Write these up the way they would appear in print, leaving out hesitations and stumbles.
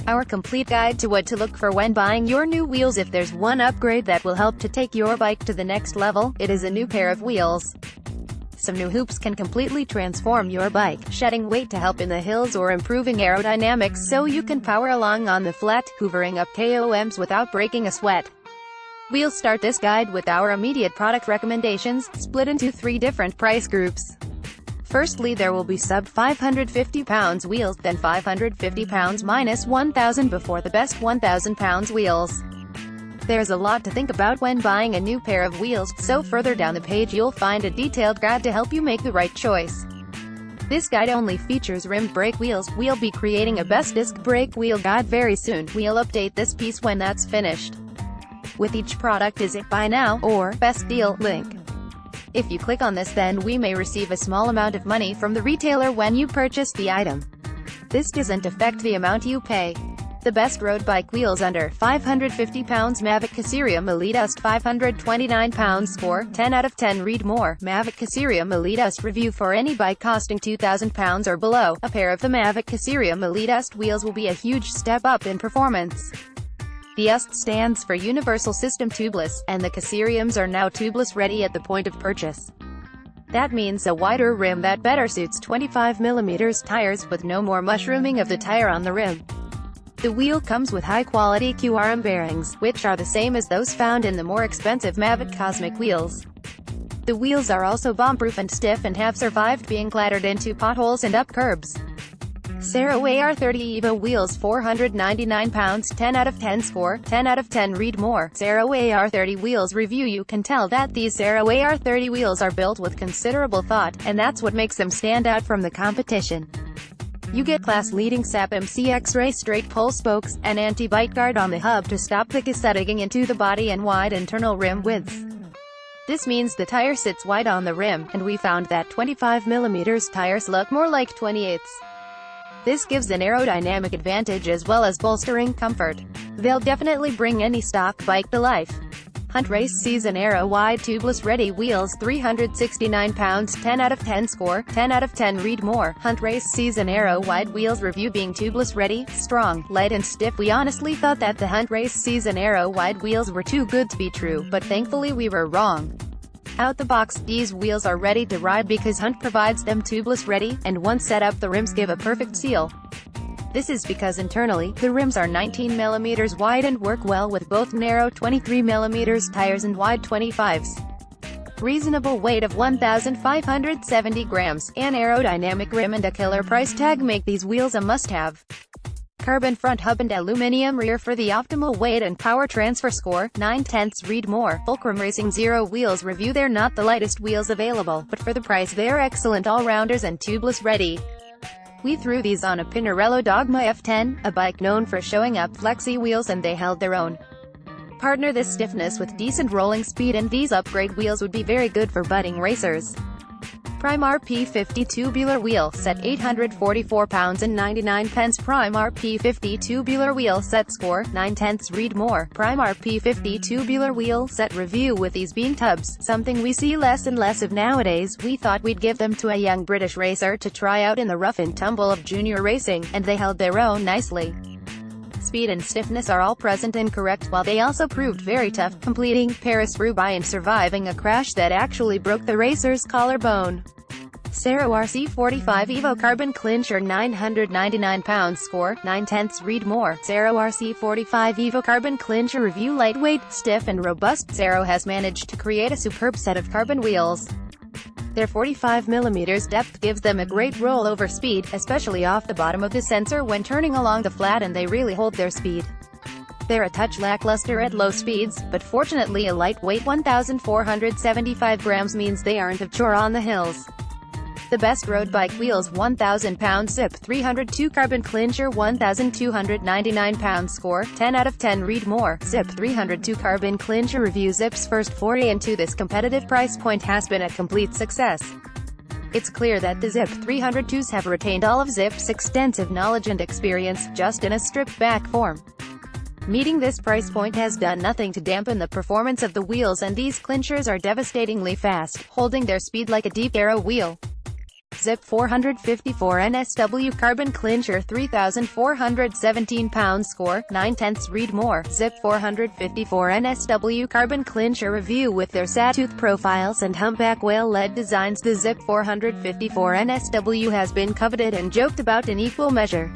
Our complete guide to what to look for when buying your new wheels. If there's one upgrade that will help to take your bike to the next level, it is a new pair of wheels. Some new hoops can completely transform your bike, shedding weight to help in the hills or improving aerodynamics so you can power along on the flat, hoovering up KOMs without breaking a sweat. We'll start this guide with our immediate product recommendations, split into 3 different price groups. Firstly, there will be sub £550 wheels, then £550 minus 1,000 before the best £1,000 wheels. There's a lot to think about when buying a new pair of wheels, so further down the page you'll find a detailed guide to help you make the right choice. This guide only features rimmed brake wheels. We'll be creating a best disc brake wheel guide very soon. We'll update this piece when that's finished. With each product is a buy now or best deal link. If you click on this, then we may receive a small amount of money from the retailer when you purchase the item. This doesn't affect the amount you pay. The best road bike wheels under £550 Mavic Casirium Elite Ust £529 score, 10 out of 10. Read more. Mavic Casirium Elite Ust review. For any bike costing £2,000 or below, a pair of the Mavic Casirium Elite Ust wheels will be a huge step up in performance. The UST stands for Universal System Tubeless, and the Casiriums are now tubeless ready at the point of purchase. That means a wider rim that better suits 25mm tires, with no more mushrooming of the tire on the rim. The wheel comes with high-quality QRM bearings, which are the same as those found in the more expensive Mavic Cosmic wheels. The wheels are also bomb-proof and stiff and have survived being clattered into potholes and up curbs. Sero AR30 Evo wheels £499, 10 out of 10 score, 10 out of 10. Read more. Sero AR30 wheels review. You can tell that these Sero AR30 wheels are built with considerable thought, and that's what makes them stand out from the competition. You get class-leading SAP MC X-ray straight pull spokes, an anti-bite guard on the hub to stop the cassetting into the body, and wide internal rim widths. This means the tire sits wide on the rim, and we found that 25mm tires look more like 28s. This gives an aerodynamic advantage as well as bolstering comfort. They'll definitely bring any stock bike to life. Hunt Race Season Aero Wide Tubeless Ready Wheels £369, 10 out of 10 score, 10 out of 10. Read more. Hunt Race Season Aero Wide Wheels review. Being tubeless ready, strong, light and stiff. We honestly thought that the Hunt Race Season Aero Wide wheels were too good to be true, but thankfully we were wrong. Out the box, these wheels are ready to ride because Hunt provides them tubeless ready, and once set up the rims give a perfect seal. This is because internally, the rims are 19mm wide and work well with both narrow 23mm tires and wide 25s. Reasonable weight of 1,570 grams, an aerodynamic rim and a killer price tag make these wheels a must-have. Carbon front hub and aluminum rear for the optimal weight and power transfer. Score 9/10. Read more. Fulcrum Racing Zero wheels review. They're not the lightest wheels available, but for the price they're excellent all-rounders and tubeless ready. We threw these on a Pinarello Dogma F10, a bike known for showing up flexi wheels, and they held their own. Partner this stiffness with decent rolling speed and these upgrade wheels would be very good for budding racers. Prime RP50 tubular wheel set £844.99. Prime RP50 tubular wheel set. Score 9/10. Read more. Prime RP50 tubular wheel set review. With these being tubs, something we see less and less of nowadays, we thought we'd give them to a young British racer to try out in the rough and tumble of junior racing, and they held their own nicely. Speed and stiffness are all present and correct, while they also proved very tough, completing Paris-Roubaix and surviving a crash that actually broke the racer's collarbone. Sero RC45 Evo Carbon Clincher £999 score 9/10. Read more. Sero RC45 Evo Carbon Clincher review. Lightweight, stiff and robust, Sero has managed to create a superb set of carbon wheels. Their 45mm depth gives them a great rollover speed, especially off the bottom of the sensor when turning along the flat, and they really hold their speed. They're a touch lackluster at low speeds, but fortunately a lightweight 1,475 grams means they aren't a chore on the hills. The best road bike wheels £1,000 Zip 302 Carbon Clincher £1,299 score 10 out of 10. Read more. Zip 302 Carbon Clincher review. Zip's first foray into this competitive price point has been a complete success. It's clear that the Zip 302s have retained all of Zip's extensive knowledge and experience, just in a stripped-back form. Meeting this price point has done nothing to dampen the performance of the wheels, and these clinchers are devastatingly fast, holding their speed like a deep arrow wheel. Zip 454 NSW Carbon Clincher 3,417 pounds. Score 9/10. Read more. Zip 454 NSW Carbon Clincher review. With their sawtooth profiles and humpback whale lead designs, the Zip 454 NSW has been coveted and joked about in equal measure.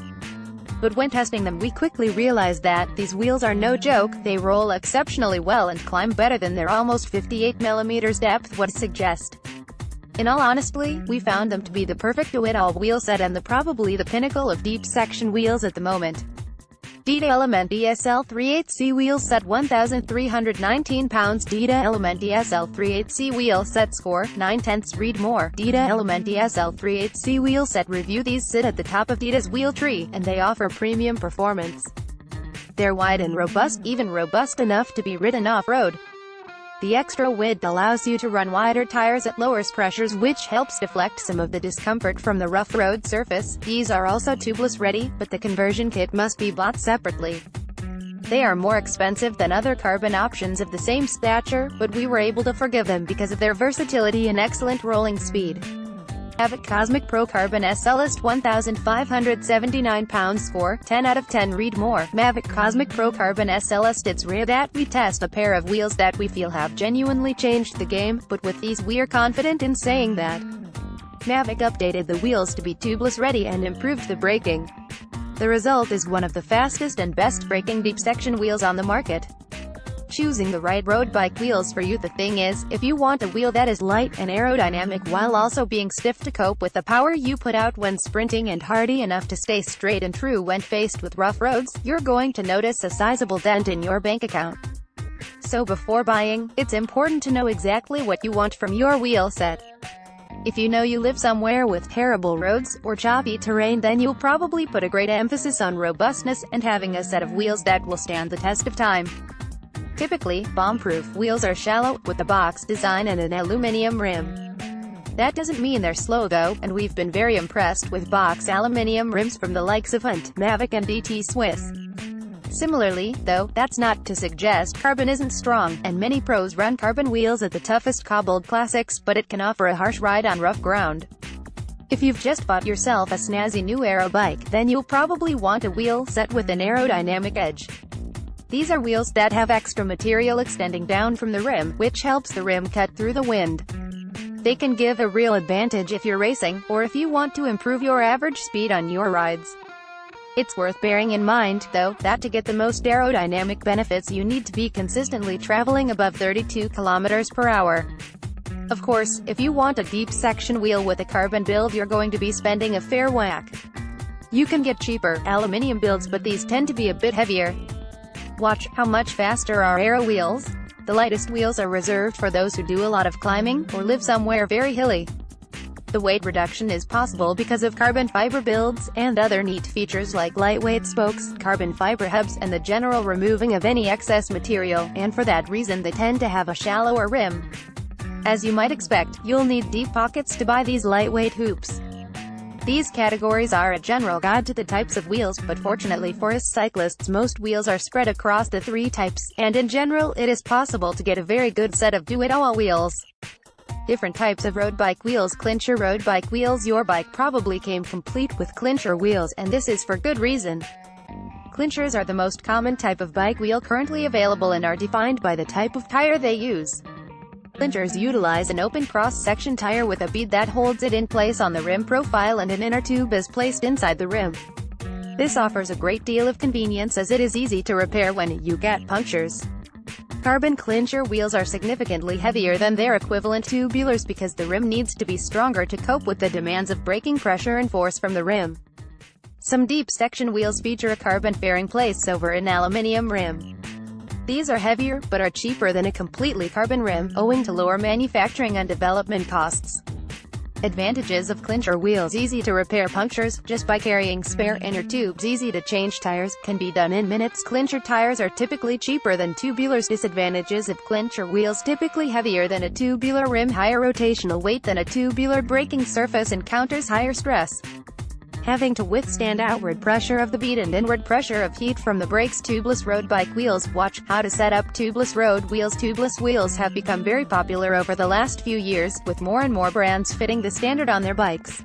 But when testing them, we quickly realized that these wheels are no joke. They roll exceptionally well and climb better than their almost 58mm depth would suggest. In all honesty, we found them to be the perfect do-it-all wheel set and probably the pinnacle of deep section wheels at the moment. Dita Element DSL 38C wheel set 1,319 pounds. Dita Element DSL 38C wheel set. Score 9/10. Read more. Dita Element DSL 38C wheel set review. These sit at the top of Dita's wheel tree, and they offer premium performance. They're wide and robust, even robust enough to be ridden off-road. The extra width allows you to run wider tires at lower pressures, which helps deflect some of the discomfort from the rough road surface. These are also tubeless ready, but the conversion kit must be bought separately. They are more expensive than other carbon options of the same stature, but we were able to forgive them because of their versatility and excellent rolling speed. Mavic Cosmic Pro Carbon SList 1,579 pounds. Score 10/10. Read more. Mavic Cosmic Pro Carbon SList. It's rare that we test a pair of wheels that we feel have genuinely changed the game, but with these we're confident in saying that. Mavic updated the wheels to be tubeless ready and improved the braking. The result is one of the fastest and best braking deep section wheels on the market. Choosing the right road bike wheels for you. The thing is, if you want a wheel that is light and aerodynamic while also being stiff to cope with the power you put out when sprinting and hardy enough to stay straight and true when faced with rough roads, you're going to notice a sizable dent in your bank account. So before buying, it's important to know exactly what you want from your wheel set. If you know you live somewhere with terrible roads or choppy terrain, then you'll probably put a great emphasis on robustness and having a set of wheels that will stand the test of time. Typically, bomb-proof wheels are shallow, with a box design and an aluminum rim. That doesn't mean they're slow though, and we've been very impressed with box aluminum rims from the likes of Hunt, Mavic and DT Swiss. Similarly, though, that's not to suggest carbon isn't strong, and many pros run carbon wheels at the toughest cobbled classics, but it can offer a harsh ride on rough ground. If you've just bought yourself a snazzy new aero bike, then you'll probably want a wheel set with an aerodynamic edge. These are wheels that have extra material extending down from the rim, which helps the rim cut through the wind. They can give a real advantage if you're racing, or if you want to improve your average speed on your rides. It's worth bearing in mind, though, that to get the most aerodynamic benefits you need to be consistently traveling above 32 km/h. Of course, if you want a deep section wheel with a carbon build, you're going to be spending a fair whack. You can get cheaper aluminum builds, but these tend to be a bit heavier. Watch how much faster are aero wheels. The lightest wheels are reserved for those who do a lot of climbing, or live somewhere very hilly. The weight reduction is possible because of carbon fiber builds, and other neat features like lightweight spokes, carbon fiber hubs, and the general removing of any excess material, and for that reason they tend to have a shallower rim. As you might expect, you'll need deep pockets to buy these lightweight hoops. These categories are a general guide to the types of wheels, but fortunately for us cyclists, most wheels are spread across the three types, and in general it is possible to get a very good set of do-it-all wheels. Different types of road bike wheels. Clincher road bike wheels. Your bike probably came complete with clincher wheels, and this is for good reason. Clinchers are the most common type of bike wheel currently available and are defined by the type of tire they use. Clinchers utilize an open cross-section tire with a bead that holds it in place on the rim profile, and an inner tube is placed inside the rim. This offers a great deal of convenience as it is easy to repair when you get punctures. Carbon clincher wheels are significantly heavier than their equivalent tubulars because the rim needs to be stronger to cope with the demands of braking pressure and force from the rim. Some deep section wheels feature a carbon fairing place over an aluminum rim. These are heavier, but are cheaper than a completely carbon rim, owing to lower manufacturing and development costs. Advantages of clincher wheels: easy to repair punctures, just by carrying spare inner tubes. Easy to change tires, can be done in minutes. Clincher tires are typically cheaper than tubulars. Disadvantages of clincher wheels: typically heavier than a tubular rim, higher rotational weight than a tubular, braking surface encounters higher stress. having to withstand outward pressure of the bead and inward pressure of heat from the brakes. Tubeless road bike wheels. Watch how to set up tubeless road wheels. Tubeless wheels have become very popular over the last few years, with more and more brands fitting the standard on their bikes.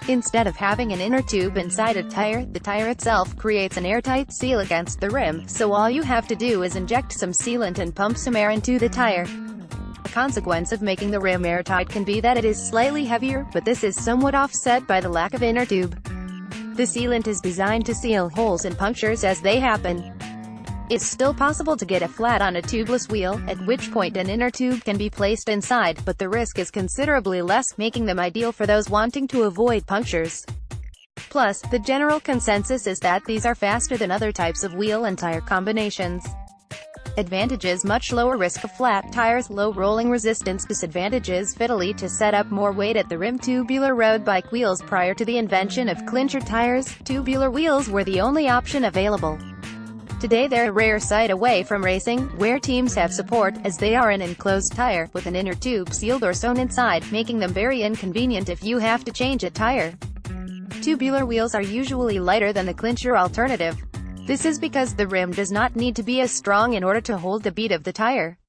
Instead of having an inner tube inside a tire, the tire itself creates an airtight seal against the rim, so all you have to do is inject some sealant and pump some air into the tire. A consequence of making the rim airtight can be that it is slightly heavier, but this is somewhat offset by the lack of inner tube. The sealant is designed to seal holes and punctures as they happen. It's still possible to get a flat on a tubeless wheel, at which point an inner tube can be placed inside, but the risk is considerably less, making them ideal for those wanting to avoid punctures. Plus, the general consensus is that these are faster than other types of wheel and tire combinations. Advantages: much lower risk of flat tires, low rolling resistance. Disadvantages: fiddly to set up, more weight at the rim. Tubular road bike wheels. Prior to the invention of clincher tires, tubular wheels were the only option available. Today they're a rare sight away from racing, where teams have support, as they are an enclosed tire, with an inner tube sealed or sewn inside, making them very inconvenient if you have to change a tire. Tubular wheels are usually lighter than the clincher alternative. This is because the rim does not need to be as strong in order to hold the bead of the tire.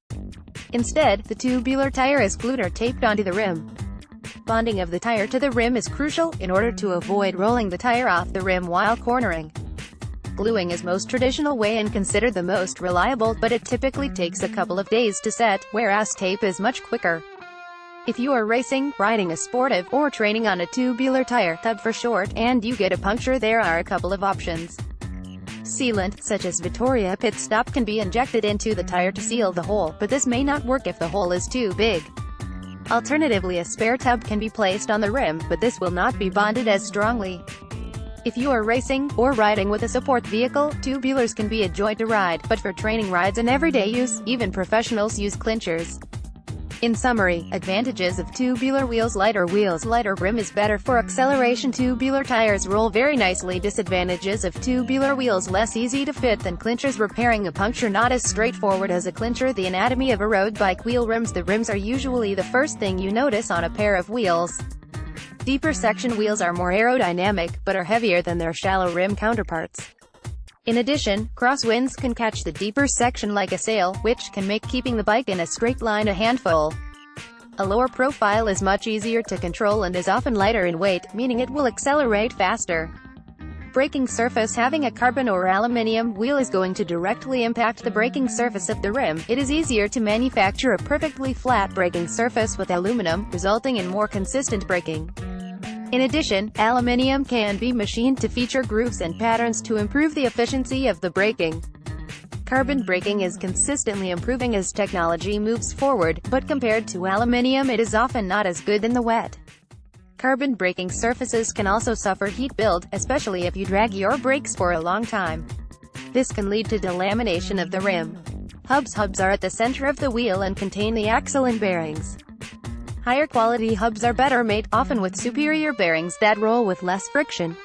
Instead, the tubular tire is glued or taped onto the rim. Bonding of the tire to the rim is crucial, in order to avoid rolling the tire off the rim while cornering. Gluing is most traditional way and considered the most reliable, but it typically takes a couple of days to set, whereas tape is much quicker. If you are racing, riding a sportive, or training on a tubular tire, tub for short, and you get a puncture, there are a couple of options. Sealant, such as Vittoria Pit Stop, can be injected into the tire to seal the hole, but this may not work if the hole is too big. Alternatively, a spare tub can be placed on the rim, but this will not be bonded as strongly. If you are racing, or riding with a support vehicle, tubulars can be a joy to ride, but for training rides and everyday use, even professionals use clinchers. In summary, advantages of tubular wheels: lighter wheels, lighter rim is better for acceleration. Tubular tires roll very nicely. Disadvantages of tubular wheels: less easy to fit than clinchers. Repairing a puncture not as straightforward as a clincher. The anatomy of a road bike wheel rims: the rims are usually the first thing you notice on a pair of wheels. Deeper section wheels are more aerodynamic, but are heavier than their shallow rim counterparts. In addition, crosswinds can catch the deeper section like a sail, which can make keeping the bike in a straight line a handful. A lower profile is much easier to control and is often lighter in weight, meaning it will accelerate faster. Braking surface: having a carbon or aluminum wheel is going to directly impact the braking surface of the rim. It is easier to manufacture a perfectly flat braking surface with aluminum, resulting in more consistent braking. In addition, aluminum can be machined to feature grooves and patterns to improve the efficiency of the braking. Carbon braking is consistently improving as technology moves forward, but compared to aluminum it is often not as good in the wet. Carbon braking surfaces can also suffer heat build, especially if you drag your brakes for a long time. This can lead to delamination of the rim. Hubs are at the center of the wheel and contain the axle and bearings. Higher quality hubs are better made, often with superior bearings that roll with less friction.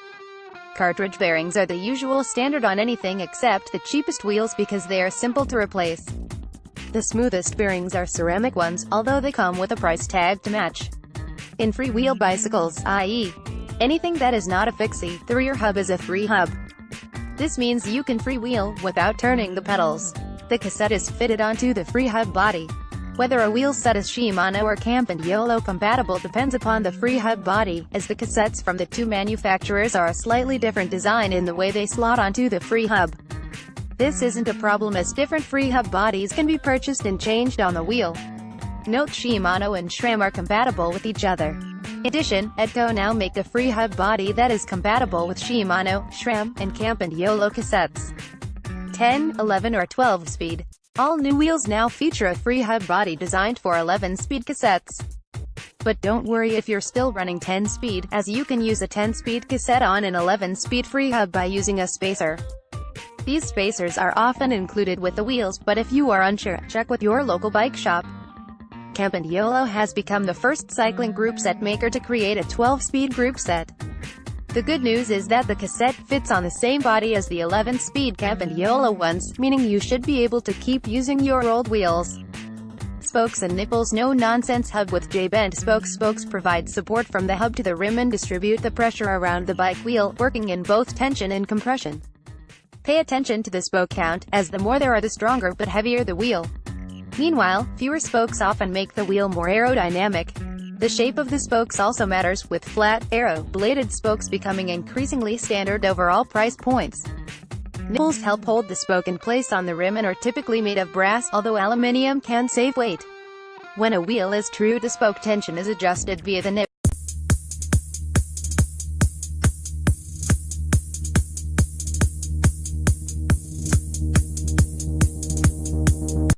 Cartridge bearings are the usual standard on anything except the cheapest wheels because they are simple to replace. The smoothest bearings are ceramic ones, although they come with a price tag to match. In freewheel bicycles, i.e., anything that is not a fixie, the rear hub is a free hub. This means you can freewheel without turning the pedals. The cassette is fitted onto the free hub body. Whether a wheel set is Shimano or Campagnolo compatible depends upon the free hub body, as the cassettes from the two manufacturers are a slightly different design in the way they slot onto the free hub. This isn't a problem, as different free hub bodies can be purchased and changed on the wheel. Note: Shimano and SRAM are compatible with each other. In addition, Edco now make a free hub body that is compatible with Shimano, SRAM, and Campagnolo cassettes. 10, 11 or 12 speed. All new wheels now feature a free hub body designed for 11-speed cassettes. But don't worry if you're still running 10-speed, as you can use a 10-speed cassette on an 11-speed free hub by using a spacer. These spacers are often included with the wheels, but if you are unsure, check with your local bike shop. Campagnolo has become the first cycling group set maker to create a 12-speed group set. The good news is that the cassette fits on the same body as the 11-speed Campagnolo ones, meaning you should be able to keep using your old wheels. spokes and nipples. No nonsense hub with J-bend spokes. Spokes provide support from the hub to the rim and distribute the pressure around the bike wheel, working in both tension and compression. Pay attention to the spoke count, as the more there are the stronger but heavier the wheel. Meanwhile, fewer spokes often make the wheel more aerodynamic. The shape of the spokes also matters, with flat, arrow-bladed spokes becoming increasingly standard over all price points. Nipples help hold the spoke in place on the rim and are typically made of brass, although aluminum can save weight. When a wheel is true, the spoke tension is adjusted via the nip.